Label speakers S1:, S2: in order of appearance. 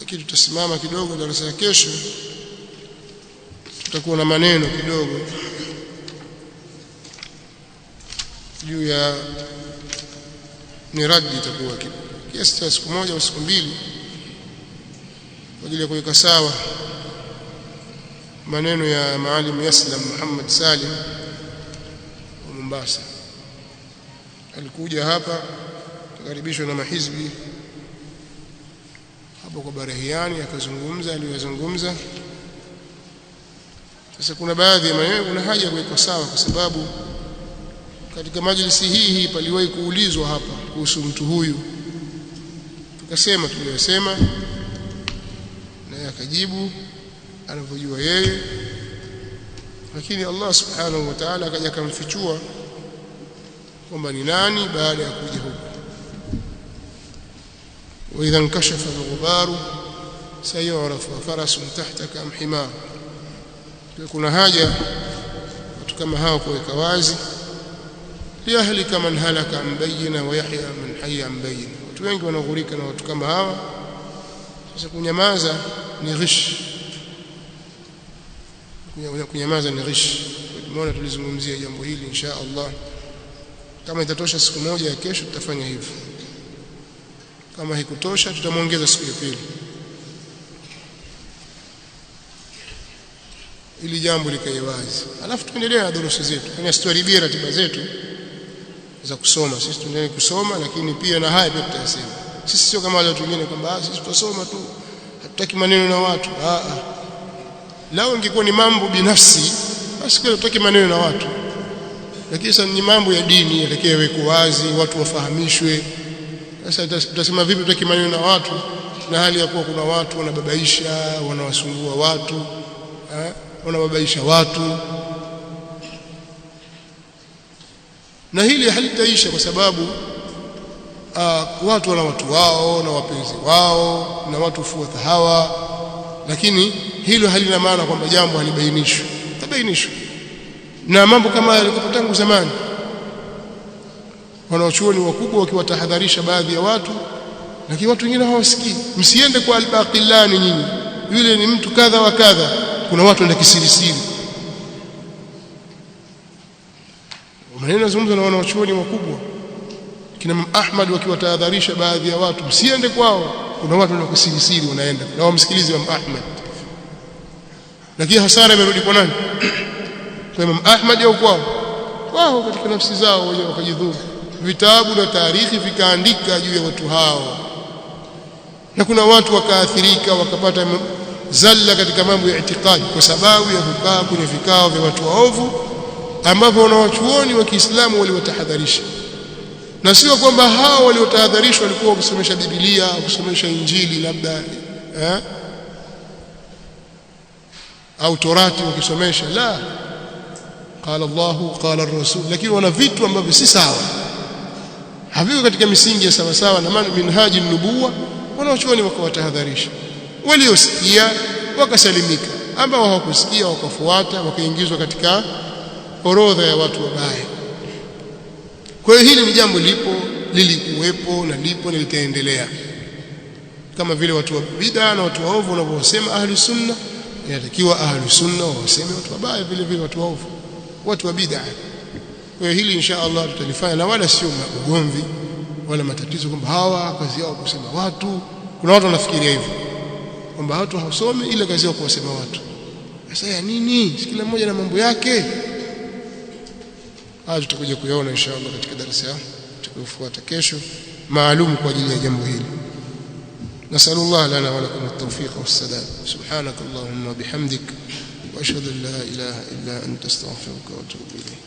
S1: lakini tutasimama kidogo. Darasa ya kesho tutakuwa na maneno kidogo juu ya miradi, itakuwa kiasi cha siku moja au siku mbili kwa ajili ya kuweka sawa maneno ya Maalim Yaslam Muhammad Salim wa Mombasa. Alikuja hapa kukaribishwa na mahizbi hapo kwa Barahiani, akazungumza aliyozungumza. Sasa kuna baadhi ya maneno kuna haja ya kuweka sawa, kwa sababu katika majlisi hii paliwahi kuulizwa hapa kuhusu mtu huyu, tukasema tuliyosema na akajibu anavyojua yeye, lakini Allah subhanahu wa ta'ala akaja akamfichua kwamba ni nani baada ya kuja huko. Wa idha nkashafa al-ghubaru sayu'rafu farasun tahtaka am himar. Kuna haja watu kama hao kuweka wazi, liyahlika man halaka an bayyina wa yahya man hayya an bayyina. Watu wengi wanaghurika na watu kama hawa. Sasa kunyamaza ni ghish, kunyamaza ni ghish. Tumeona tulizungumzia jambo hili, insha Allah kama itatosha siku moja ya kesho tutafanya hivyo, kama haikutosha tutamwongeza siku ya pili ili jambo likae wazi, alafu tuendelee na durusi zetu. Kwenye tuharibie ratiba zetu za kusoma, sisi tuendelee kusoma, lakini pia na haya pia tutasema. Sisi sio kama wale watu wengine kwamba sisi tutasoma tu, hatutaki maneno na watu. Lao ingekuwa ni mambo binafsi basi kwa tutaki maneno na watu, lakini sasa ni mambo ya dini yatakiwa yawekwe wazi, watu wafahamishwe. Sasa tutasema vipi tutaki maneno na watu na hali ya kuwa kuna watu wanababaisha, wanawasumbua watu, wanababaisha watu? Na hili halitaisha, kwa sababu watu wana watu wao na wapenzi wao na watu fuata hawa, lakini hilo halina maana kwamba jambo halibainishwi. Tabainishwa. Na mambo kama yalikuwa tangu zamani, wanaochuoni wakubwa wakiwatahadharisha baadhi ya watu, lakini watu wengine hawasikii. Msiende kwa al-Baqillani nyinyi, yule ni mtu kadha wa kadha. Kuna watu wanda kisirisiri, maneno yazungumzwa na wanaochuoni wakubwa kina Ahmad, wakiwatahadharisha baadhi ya watu msiende kwao. Kuna watu wanda kisirisiri wanaenda na wamsikilize Imam Ahmad, lakini hasara imerudi kwa nani? Kwa Imam Ahmad au kwao? Wao katika nafsi zao wenyewe wakajidhuru. Vitabu na taarikhi vikaandika juu ya watu hao, na kuna watu wakaathirika wakapata zalla katika mambo ya itikadi kwa sababu ya kukaa kwenye vikao vya watu waovu ambao wanawachuoni wa Kiislamu waliwatahadharisha. Na sio kwamba hao waliotahadharishwa walikuwa wakisomesha Biblia au kusomesha Injili labda au Torati wakisomesha, la, qala Allahu qala ar-rasul, lakini wana vitu ambavyo si sawa, haviko katika misingi ya sawa sawa na minhaji nubuwa. Wanaochuoni wakawatahadharisha, waliosikia wakasalimika, ambao hawakusikia wakafuata, wakaingizwa katika orodha ya watu wabaya. Kwa hiyo hili ni jambo lipo, lilikuwepo na lipo na litaendelea. Kama vile watu wa bid'a na watu waovu wanavyosema ahli sunna, inatakiwa ahli sunna waseme watu wabaya vile vile watu waovu, watu wa bid'a. Kwa hiyo hili insha Allah tutalifanya, na wala sio ugomvi wala matatizo kwamba hawa kazi yao kusema watu. Kuna watu wanafikiria hivyo kwamba watu hawasome ile kazi yao kuwasema watu. Sasa ya nini? Kila mmoja na mambo yake. Hayo tutakuja kuyaona insha Allah katika darasa tutakayofuata kesho maalum kwa ajili ya jambo hili. Nasallallahu lana wa lakum at-tawfiq was-sadad. Subhanakallahumma bihamdik wa ashhadu an la ilaha illa anta astaghfiruka wa atubu ilayk.